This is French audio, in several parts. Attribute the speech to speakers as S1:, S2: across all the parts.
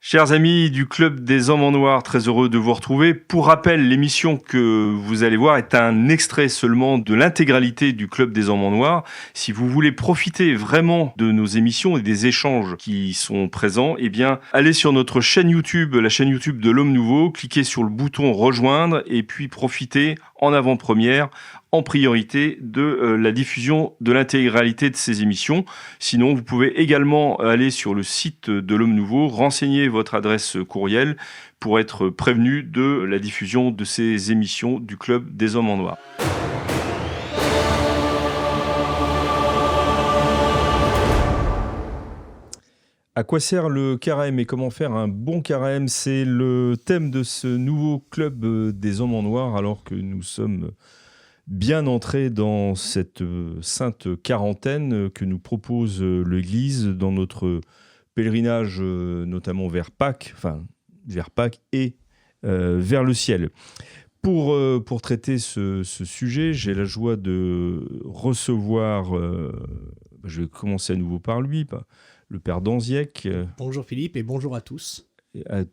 S1: Chers amis du Club des Hommes en Noir, très heureux de vous retrouver. Pour rappel, l'émission que vous allez voir est un extrait seulement de l'intégralité du Club des Hommes en Noir. Si vous voulez profiter vraiment de nos émissions et des échanges qui sont présents, eh bien, allez sur notre chaîne YouTube, la chaîne YouTube de l'Homme Nouveau, cliquez sur le bouton rejoindre et puis profitez en avant-première, en priorité de la diffusion de l'intégralité de ces émissions. Sinon, vous pouvez également aller sur le site de l'Homme Nouveau, renseigner votre adresse courriel pour être prévenu de la diffusion de ces émissions du Club des Hommes en Noir. À quoi sert le carême et comment faire un bon carême? C'est le thème de ce nouveau Club des Hommes en Noir, alors que nous sommes bien entrés dans cette sainte quarantaine que nous propose l'Église dans notre pèlerinage, notamment vers Pâques et vers le ciel. Pour traiter ce sujet, j'ai la joie de recevoir, je vais commencer à nouveau par lui, le père Danziec.
S2: Bonjour Philippe et bonjour à tous.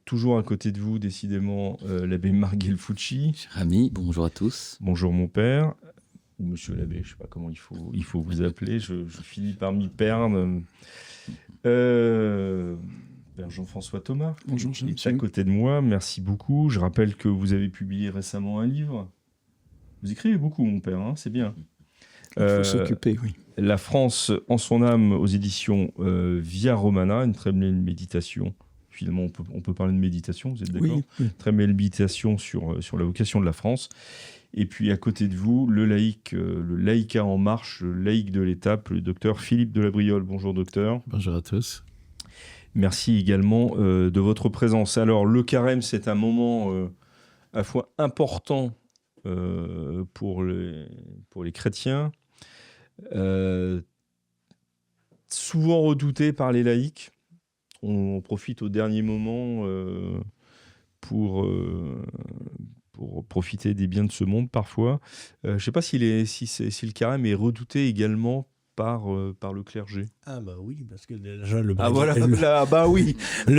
S1: Toujours à côté de vous, décidément, l'abbé Marc Gelfucci.
S3: Cher ami, bonjour à tous.
S1: Bonjour mon père, ou monsieur l'abbé, je ne sais pas comment il faut vous appeler, je finis par m'y perdre. Père Jean-François Thomas,
S3: Bonjour,
S1: qui est à côté de moi, merci beaucoup. Je rappelle que vous avez publié récemment un livre. Vous écrivez beaucoup, mon père, hein, c'est bien.
S3: Il faut s'occuper, oui.
S1: La France en son âme aux éditions Via Romana, une très belle méditation. Finalement, on peut parler de méditation, vous êtes d'accord?
S3: Oui.
S1: Très belle méditation sur la vocation de la France. Et puis à côté de vous, le laïc, le laïcat en marche, le laïc de l'étape, le docteur Philippe de la Briole. Bonjour docteur.
S4: Bonjour à tous.
S1: Merci également de votre présence. Alors le carême, c'est un moment à la fois important pour les chrétiens, souvent redouté par les laïcs. On profite au dernier moment pour profiter des biens de ce monde parfois. Je ne sais pas si le carême est redouté également par le clergé.
S2: Ah bah oui, parce que déjà le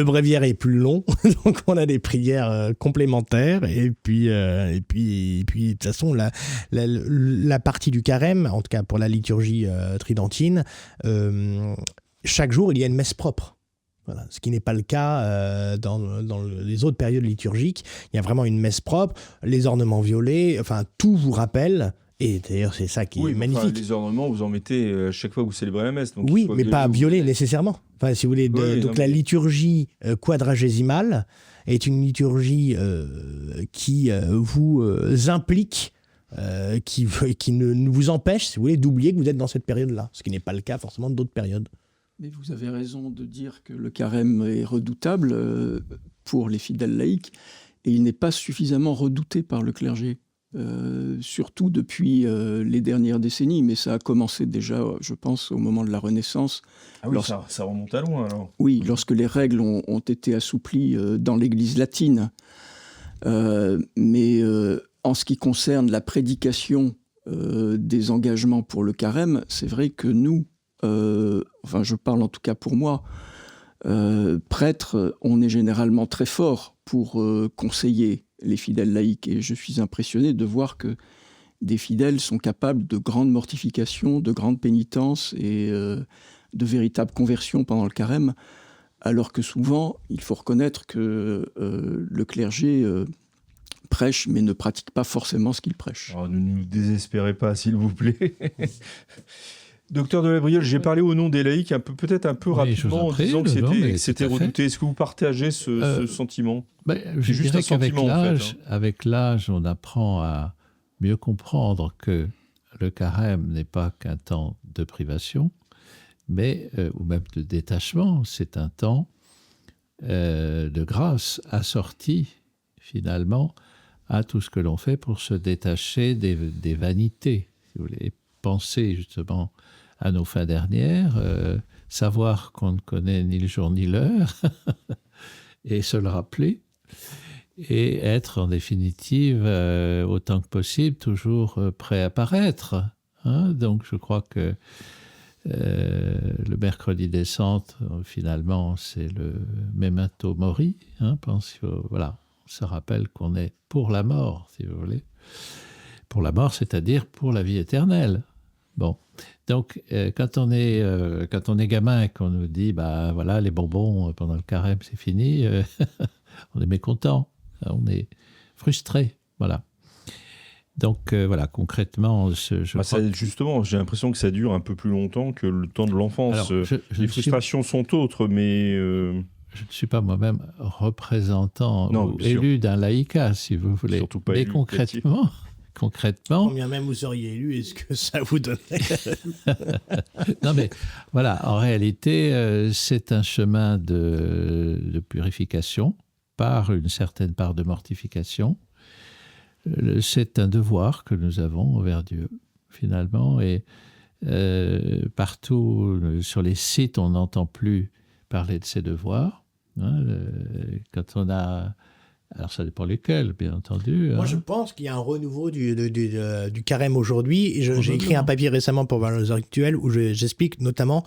S2: bréviaire est plus long, donc on a des prières complémentaires et puis de toute façon la partie du carême, en tout cas pour la liturgie tridentine, chaque jour il y a une messe propre. Voilà, ce qui n'est pas le cas dans les autres périodes liturgiques. Il y a vraiment une messe propre, les ornements violets, enfin tout vous rappelle. Et d'ailleurs, c'est ça qui est magnifique.
S1: Enfin, les ornements, vous en mettez à chaque fois que vous célébrez la messe. Donc
S2: oui, mais pas violet nécessairement. Enfin, si vous voulez, donc la liturgie quadragésimale est une liturgie qui vous implique, qui ne vous empêche, si vous voulez, d'oublier que vous êtes dans cette période-là, ce qui n'est pas le cas forcément d'autres périodes.
S3: Mais vous avez raison de dire que le carême est redoutable pour les fidèles laïcs et il n'est pas suffisamment redouté par le clergé. Surtout depuis les dernières décennies, mais ça a commencé déjà, je pense, au moment de la Renaissance.
S1: Ah oui, ça remonte à loin alors.
S3: Oui, lorsque les règles ont été assouplies dans l'Église latine. Mais en ce qui concerne la prédication des engagements pour le carême, c'est vrai que nous, je parle en tout cas pour moi, prêtres, on est généralement très forts pour conseiller les fidèles laïcs. Et je suis impressionné de voir que des fidèles sont capables de grandes mortifications, de grandes pénitences et de véritables conversions pendant le carême, alors que souvent, il faut reconnaître que le clergé prêche, mais ne pratique pas forcément ce qu'il prêche.
S1: Alors, ne nous désespérez pas, s'il vous plaît. Docteur de la Briole, j'ai parlé au nom des laïcs peut-être un peu rapidement en disant que c'était redouté. Est-ce que vous partagez ce sentiment?
S4: Je dirais qu'avec l'âge, on apprend à mieux comprendre que le carême n'est pas qu'un temps de privation, mais ou même de détachement. C'est un temps de grâce assorti finalement à tout ce que l'on fait pour se détacher des vanités. Si vous voulez penser justement à nos fins dernières, savoir qu'on ne connaît ni le jour ni l'heure, et se le rappeler, et être en définitive, autant que possible, toujours prêt à paraître. Donc je crois que Le mercredi des cendres, finalement, c'est le memento mori. Voilà, on se rappelle qu'on est pour la mort, si vous voulez. Pour la mort, c'est-à-dire pour la vie éternelle. Bon, donc quand on est gamin et qu'on nous dit, bah voilà, les bonbons pendant le carême, c'est fini, on est mécontent, on est frustré, voilà. Donc voilà, concrètement,
S1: justement, j'ai l'impression que ça dure un peu plus longtemps que le temps de l'enfance. Les frustrations sont autres, mais...
S4: Je ne suis pas moi-même représentant ou élu d'un laïcat, si vous voulez.
S1: Surtout pas
S4: mais
S1: élu,
S4: concrètement...
S2: Quand bien même vous seriez élu, est-ce que ça vous donnerait...
S4: Non mais voilà, en réalité, c'est un chemin de purification par une certaine part de mortification. C'est un devoir que nous avons envers Dieu, finalement, et partout sur les sites, on n'entend plus parler de ces devoirs. Quand on a... Alors, ça dépend lesquels, bien entendu.
S2: Moi, je pense qu'il y a un renouveau du carême aujourd'hui. Et j'ai écrit un papier récemment pour Valeurs Actuelles où j'explique notamment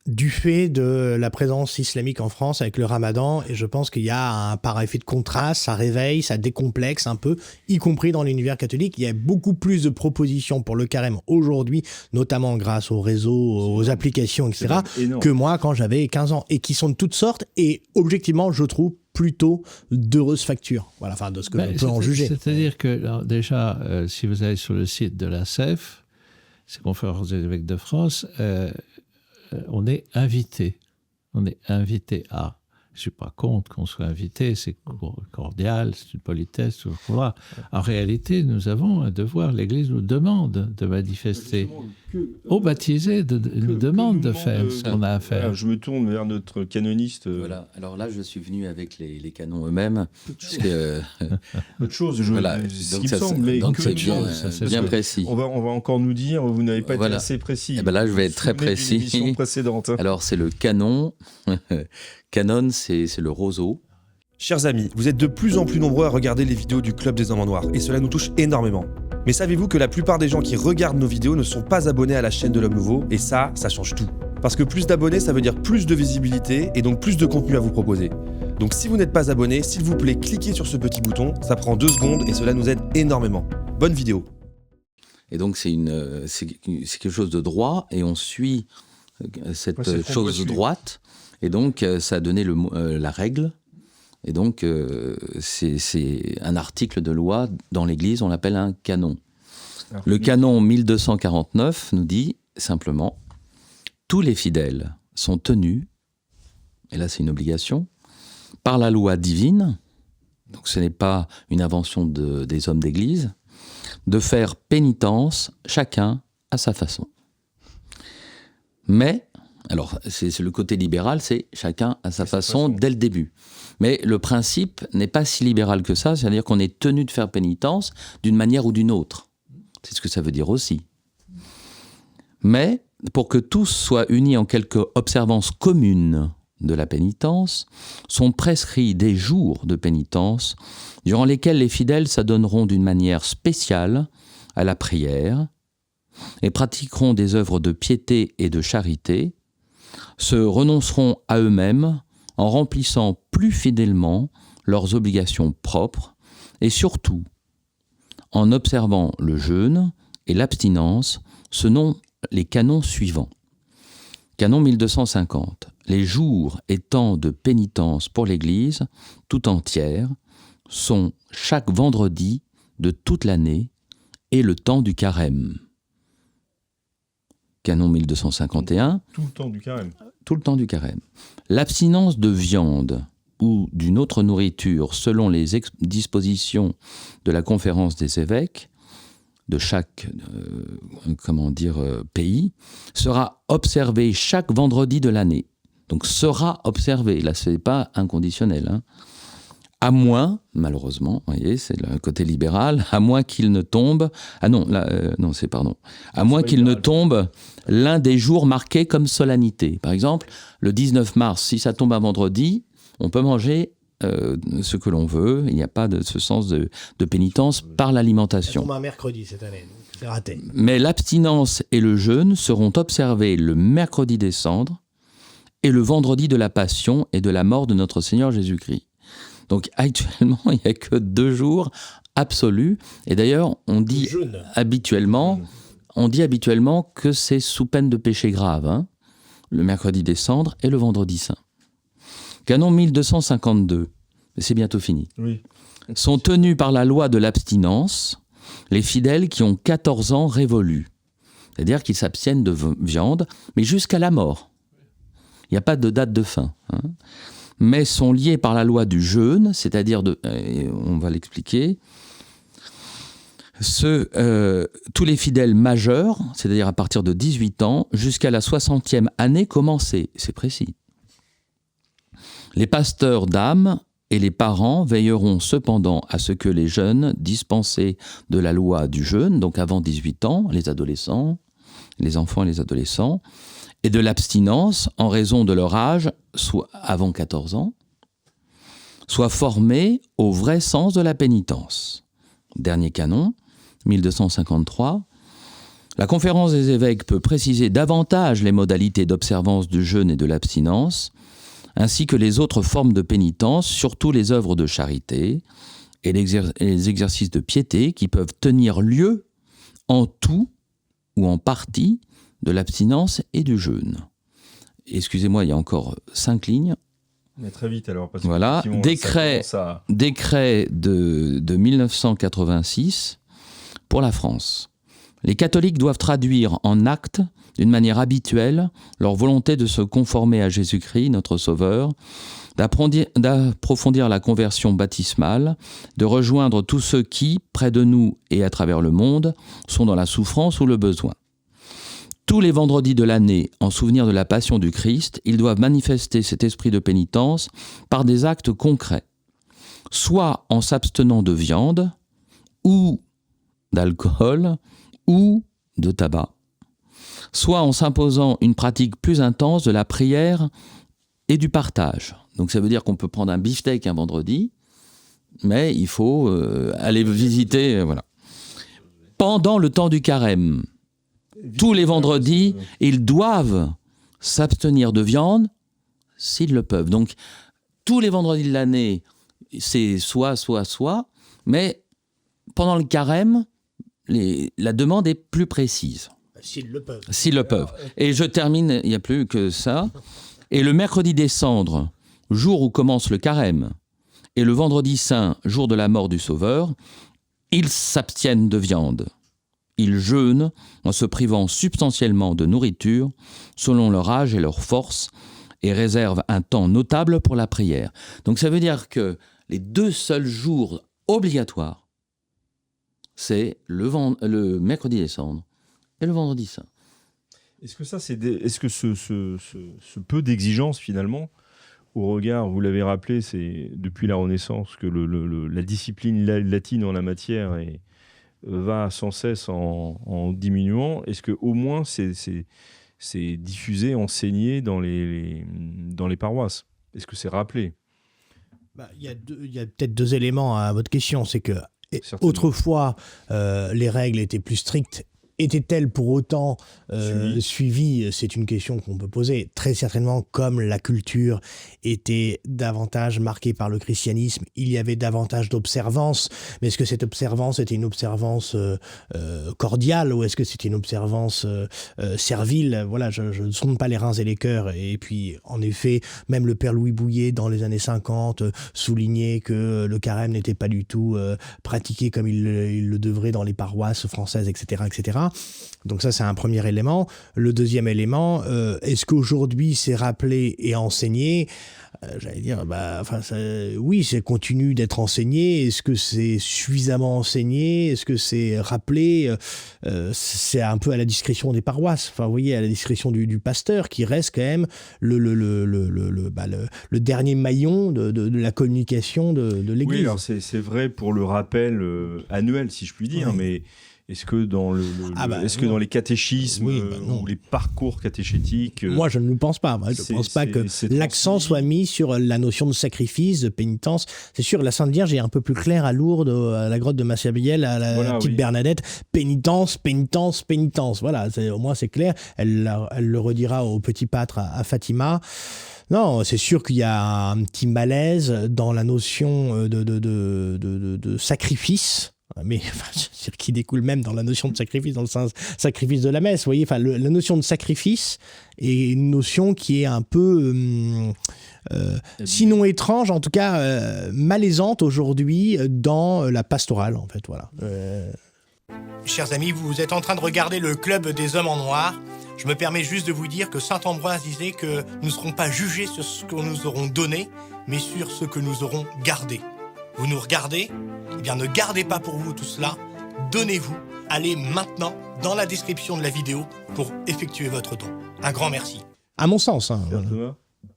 S2: du fait de la présence islamique en France avec le ramadan. Et je pense qu'il y a par effet de contraste, ça réveille, ça décomplexe un peu, y compris dans l'univers catholique. Il y a beaucoup plus de propositions pour le carême aujourd'hui, notamment grâce aux réseaux, aux applications, etc., que moi quand j'avais 15 ans. Et qui sont de toutes sortes. Et objectivement, je trouve plutôt d'heureuses factures. Voilà, enfin, de ce que l'on peut en juger.
S4: C'est-à-dire que, alors, déjà, si vous allez sur le site de la CEF, c'est Conférence des évêques de France, on est invité. On est invité à. Je ne suis pas contre qu'on soit invité, c'est cordial, c'est une politesse. Voilà. En réalité, nous avons un devoir. L'Église nous demande de manifester. Aux baptisés, nous demande de faire ce qu'on a à faire.
S1: Voilà, je me tourne vers notre canoniste.
S5: Voilà. Alors là, je suis venu avec les canons eux-mêmes.
S1: Autre chose,
S5: voilà. Donc c'est bien précis.
S1: On va encore nous dire, vous n'avez pas été assez précis.
S5: Et ben là, je vais être très précis.
S1: Précédente.
S5: Alors, c'est le canon. Canon, c'est le roseau.
S6: Chers amis, vous êtes de plus en plus nombreux à regarder les vidéos du Club des Hommes en Noir, et cela nous touche énormément. Mais savez-vous que la plupart des gens qui regardent nos vidéos ne sont pas abonnés à la chaîne de l'Homme Nouveau, et ça change tout. Parce que plus d'abonnés, ça veut dire plus de visibilité, et donc plus de contenu à vous proposer. Donc si vous n'êtes pas abonné, s'il vous plaît, cliquez sur ce petit bouton, ça prend 2 secondes, et cela nous aide énormément. Bonne vidéo.
S5: Et donc c'est quelque chose de droit, et on suit cette chose droite. Et donc, ça a donné la règle. Et donc, c'est un article de loi dans l'Église, on l'appelle un canon. Le canon 1249 nous dit simplement « Tous les fidèles sont tenus, et là c'est une obligation, par la loi divine, donc ce n'est pas une invention des hommes d'Église, de faire pénitence chacun à sa façon. » Mais... Alors, c'est le côté libéral, c'est chacun à sa façon dès le début. Mais le principe n'est pas si libéral que ça, c'est-à-dire qu'on est tenu de faire pénitence d'une manière ou d'une autre. C'est ce que ça veut dire aussi. Mais, pour que tous soient unis en quelque observance commune de la pénitence, sont prescrits des jours de pénitence durant lesquels les fidèles s'adonneront d'une manière spéciale à la prière et pratiqueront des œuvres de piété et de charité, se renonceront à eux-mêmes en remplissant plus fidèlement leurs obligations propres et surtout en observant le jeûne et l'abstinence selon les canons suivants. Canon 1250. Les jours et temps de pénitence pour l'Église tout entière sont chaque vendredi de toute l'année et le temps du carême. Canon 1251.
S1: Tout le temps du carême.
S5: Tout le temps du carême. L'abstinence de viande ou d'une autre nourriture selon les dispositions de la conférence des évêques de chaque pays sera observée chaque vendredi de l'année. Donc sera observée, là ce n'est pas inconditionnel, hein. À moins, malheureusement, vous voyez, c'est le côté libéral, à moins qu'il ne tombe... à moins qu'il ne tombe l'un des jours marqués comme solennité. Par exemple, le 19 mars, si ça tombe un vendredi, on peut manger ce que l'on veut. Il n'y a pas de ce sens de pénitence par l'alimentation.
S2: Ça tombe un mercredi cette année, donc c'est raté.
S5: Mais l'abstinence et le jeûne seront observés le mercredi des cendres et le vendredi de la Passion et de la mort de notre Seigneur Jésus-Christ. Donc actuellement, il n'y a que 2 jours absolus. Et d'ailleurs, on dit habituellement que c'est sous peine de péché grave, hein, le mercredi des cendres et le vendredi saint. Canon 1252, c'est bientôt fini, sont tenus par la loi de l'abstinence les fidèles qui ont 14 ans révolus. C'est-à-dire qu'ils s'abstiennent de viande, mais jusqu'à la mort. Il n'y a pas de date de fin. Hein. Mais sont liés par la loi du jeûne, c'est-à-dire, on va l'expliquer, tous les fidèles majeurs, c'est-à-dire à partir de 18 ans, jusqu'à la 60e année commencée. C'est précis. Les pasteurs d'âmes et les parents veilleront cependant à ce que les jeunes dispensés de la loi du jeûne, donc avant 18 ans, les adolescents, les enfants et les adolescents, et de l'abstinence en raison de leur âge, soit avant 14 ans, soient formés au vrai sens de la pénitence. Dernier canon, 1253. La conférence des évêques peut préciser davantage les modalités d'observance du jeûne et de l'abstinence, ainsi que les autres formes de pénitence, surtout les œuvres de charité et les exercices de piété qui peuvent tenir lieu en tout ou en partie de l'abstinence et du jeûne. Excusez-moi, il y a encore 5 lignes.
S1: Mais très vite alors. Parce
S5: voilà, décret de 1986 pour la France. Les catholiques doivent traduire en actes, d'une manière habituelle, leur volonté de se conformer à Jésus-Christ, notre Sauveur, d'approfondir la conversion baptismale, de rejoindre tous ceux qui, près de nous et à travers le monde, sont dans la souffrance ou le besoin. Tous les vendredis de l'année, en souvenir de la passion du Christ, ils doivent manifester cet esprit de pénitence par des actes concrets, soit en s'abstenant de viande, ou d'alcool, ou de tabac, soit en s'imposant une pratique plus intense de la prière et du partage. Donc ça veut dire qu'on peut prendre un beefsteak un vendredi, mais il faut aller visiter, voilà. Pendant le temps du carême, tous les vendredis, ils doivent s'abstenir de viande s'ils le peuvent. Donc, tous les vendredis de l'année, c'est soit, mais pendant le carême, la demande est plus précise.
S2: S'ils le peuvent.
S5: S'ils le peuvent. Et je termine, il n'y a plus que ça. Et le mercredi des cendres, jour où commence le carême, et le vendredi saint, jour de la mort du Sauveur, ils s'abstiennent de viande. Ils jeûnent en se privant substantiellement de nourriture selon leur âge et leur force et réservent un temps notable pour la prière. Donc ça veut dire que les 2 seuls jours obligatoires, c'est le mercredi des cendres et le vendredi saint.
S1: Est-ce que est-ce que ce peu d'exigence finalement, au regard, vous l'avez rappelé, c'est depuis la Renaissance que la discipline latine en la matière va sans cesse en diminuant. Est-ce qu'au moins c'est diffusé, enseigné dans les paroisses? Est-ce que c'est rappelé?
S2: Il y a peut-être 2 éléments à votre question. C'est que autrefois, les règles étaient plus strictes. Était-elle pour autant suivie? C'est une question qu'on peut poser. Très certainement, comme la culture était davantage marquée par le christianisme, il y avait davantage d'observance. Mais est-ce que cette observance était une observance cordiale ou est-ce que c'était une observance servile? Voilà, je ne sonde pas les reins et les cœurs. Et puis, en effet, même le père Louis Bouillet, dans les années 50, soulignait que le carême n'était pas du tout pratiqué comme il le devrait dans les paroisses françaises, etc., etc. Donc ça, c'est un premier élément. Le deuxième élément, est-ce qu'aujourd'hui c'est rappelé et enseigné? J'allais dire, oui, c'est continue d'être enseigné. Est-ce que c'est suffisamment enseigné? Est-ce que c'est rappelé? C'est un peu à la discrétion des paroisses. Enfin, vous voyez, à la discrétion du pasteur, qui reste quand même le dernier maillon de la communication de l'Église.
S1: Oui, alors c'est vrai pour le rappel annuel, si je puis dire,
S2: oui.
S1: Mais Est-ce que dans dans les catéchismes ou les parcours catéchétiques...
S2: Moi, je ne le pense pas. Je ne pense pas que l'accent soit mis sur la notion de sacrifice, de pénitence. C'est sûr, la Sainte Vierge est un peu plus claire à Lourdes, à la grotte de Massabielle, à la petite Bernadette. Pénitence, pénitence, pénitence. Voilà, au moins c'est clair. Elle le redira au petit pâtre à Fatima. Non, c'est sûr qu'il y a un petit malaise dans la notion de sacrifice. Mais qui découle même dans la notion de sacrifice, dans le sacrifice de la messe. Vous voyez, la notion de sacrifice est une notion qui est un peu, sinon étrange, en tout cas malaisante aujourd'hui dans la pastorale, en fait. Voilà.
S7: Chers amis, vous êtes en train de regarder le Club des Hommes en Noir. Je me permets juste de vous dire que saint Ambroise disait que nous ne serons pas jugés sur ce que nous aurons donné, mais sur ce que nous aurons gardé. Vous nous regardez ? Eh bien, ne gardez pas pour vous tout cela, donnez-vous. Allez maintenant dans la description de la vidéo pour effectuer votre don. Un grand merci.
S2: À mon sens.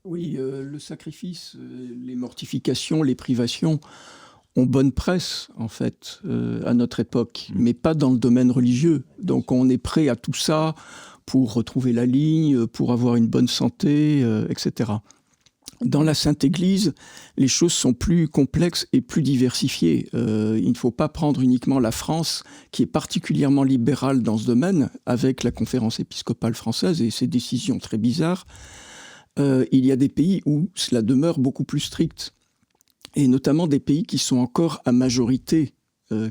S3: Oui, le sacrifice, les mortifications, les privations ont bonne presse, en fait, à notre époque, mais pas dans le domaine religieux. Donc on est prêt à tout ça pour retrouver la ligne, pour avoir une bonne santé, etc. Dans la Sainte Église, les choses sont plus complexes et plus diversifiées. Il ne faut pas prendre uniquement la France, qui est particulièrement libérale dans ce domaine, avec la conférence épiscopale française et ses décisions très bizarres. Il y a des pays où cela demeure beaucoup plus strict, et notamment des pays qui sont encore à majorité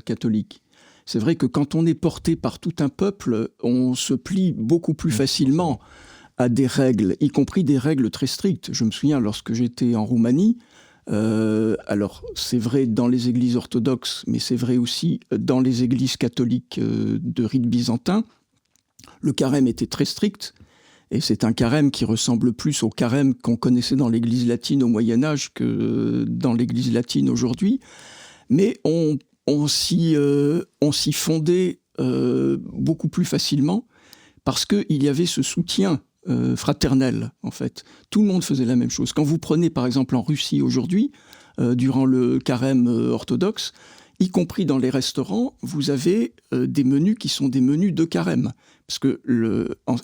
S3: catholique. C'est vrai que quand on est porté par tout un peuple, on se plie beaucoup plus facilement à des règles, y compris des règles très strictes. Je me souviens, lorsque j'étais en Roumanie, alors c'est vrai dans les églises orthodoxes, mais c'est vrai aussi dans les églises catholiques de rite byzantin, le carême était très strict, et c'est un carême qui ressemble plus au carême qu'on connaissait dans l'église latine au Moyen-Âge que dans l'église latine aujourd'hui, mais on s'y fondait beaucoup plus facilement parce qu'il y avait ce soutien fraternel, en fait. Tout le monde faisait la même chose. Quand vous prenez, par exemple, en Russie aujourd'hui, durant le carême orthodoxe, y compris dans les restaurants, vous avez des menus qui sont des menus de carême. Parce que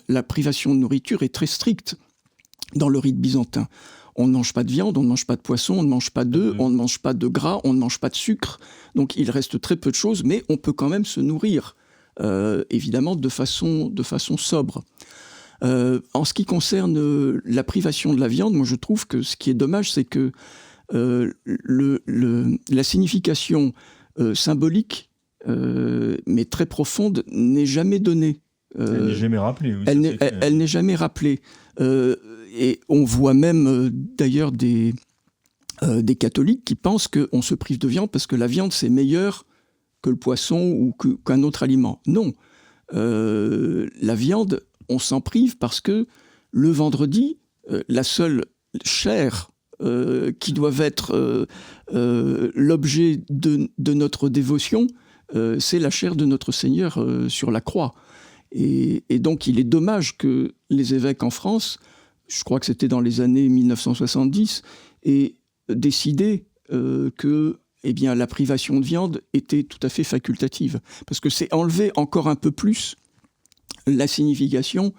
S3: la privation de nourriture est très stricte dans le rite byzantin. On ne mange pas de viande, on ne mange pas de poisson, on ne mange pas d'œufs, on ne mange pas de gras, on ne mange pas de sucre. Donc il reste très peu de choses, mais on peut quand même se nourrir, évidemment, de façon sobre. En ce qui concerne la privation de la viande, moi je trouve que ce qui est dommage, c'est que la signification symbolique, mais très profonde, n'est jamais donnée.
S1: Elle n'est jamais rappelée. Oui,
S3: elle n'est jamais rappelée. Et on voit même d'ailleurs des catholiques qui pensent qu'on se prive de viande parce que la viande c'est meilleur que le poisson ou qu'un autre aliment. Non. La viande, on s'en prive parce que le vendredi, la seule chair qui doivent être l'objet de notre dévotion, c'est la chair de notre Seigneur sur la croix. Et donc il est dommage que les évêques en France, je crois que c'était dans les années 1970, aient décidé que la privation de viande était tout à fait facultative. Parce que c'est enlever encore un peu plus la signification,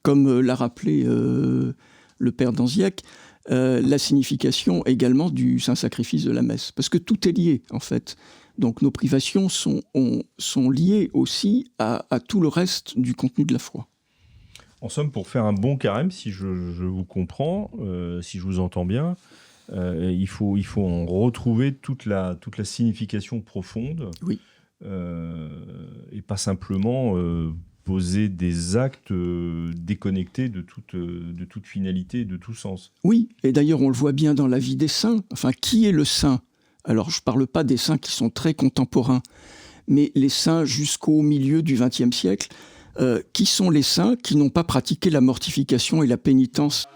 S3: comme l'a rappelé le père d'Anziac, la signification également du Saint-Sacrifice de la messe. Parce que tout est lié, en fait. Donc nos privations sont liées aussi à tout le reste du contenu de la foi.
S1: En somme, pour faire un bon carême, si je vous comprends, si je vous entends bien, il faut en retrouver toute la signification profonde.
S3: Oui.
S1: Et pas simplement poser des actes déconnectés de toute finalité, de tout sens.
S3: Oui, et d'ailleurs on le voit bien dans la vie des saints. Enfin, qui est le saint ? Alors je ne parle pas des saints qui sont très contemporains, mais les saints jusqu'au milieu du XXe siècle, qui sont les saints qui n'ont pas pratiqué la mortification et la pénitence ?